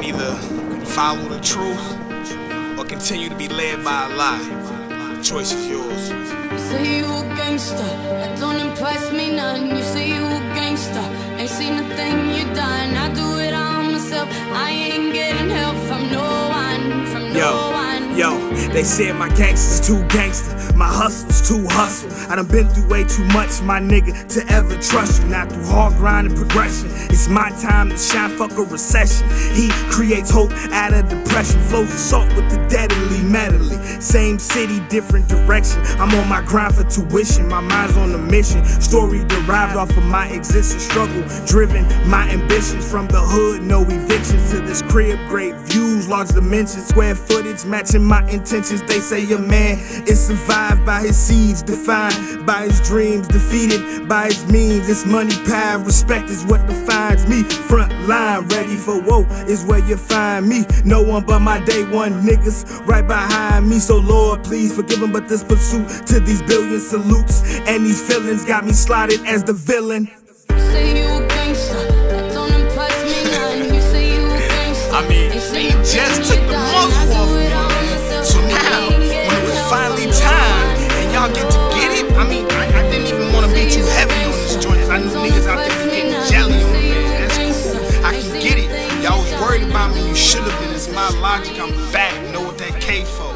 can either follow the truth or continue to be led by a lie. The choice is yours. You say you a gangster, that don't impress me none. You say you a gangster, ain't seen a thing you done. I do it all myself, I ain't getting help from no one, from no one. Yo, they said my gangster's too gangster, my hustle's too hustle. I done been through way too much, my nigga, to ever trust you. Not through hard grind and progression, it's my time to shine, fuck a recession. He creates hope out of depression, flows assault with the deadly medley. Same city, different direction, I'm on my grind for tuition, my mind's on a mission. Story derived off of my existence, struggle driven, my ambitions. From the hood, no evictions, to this crib, great views, large dimensions, square footage matching my intentions. They say a man is survived by his seeds, defined by his dreams, defeated by his means. It's money, power, respect is what defines me. Front line, ready for woe is where you find me. No one but my day one niggas right behind me. So Lord, please forgive them, but this pursuit to these billion salutes and these feelings got me slotted as the villain. You say you a gangster, that don't impress me none. You say you a gangster, I mean, they just took the muzzle off me. So now, when it was finally time and y'all get to get it, I mean, I didn't even want to be too heavy on this joint. I knew niggas out there getting jelly on me, man. That's cool. I can get it. Y'all was worried about me. You should have been. It's my logic. I'm back. Know what that K for.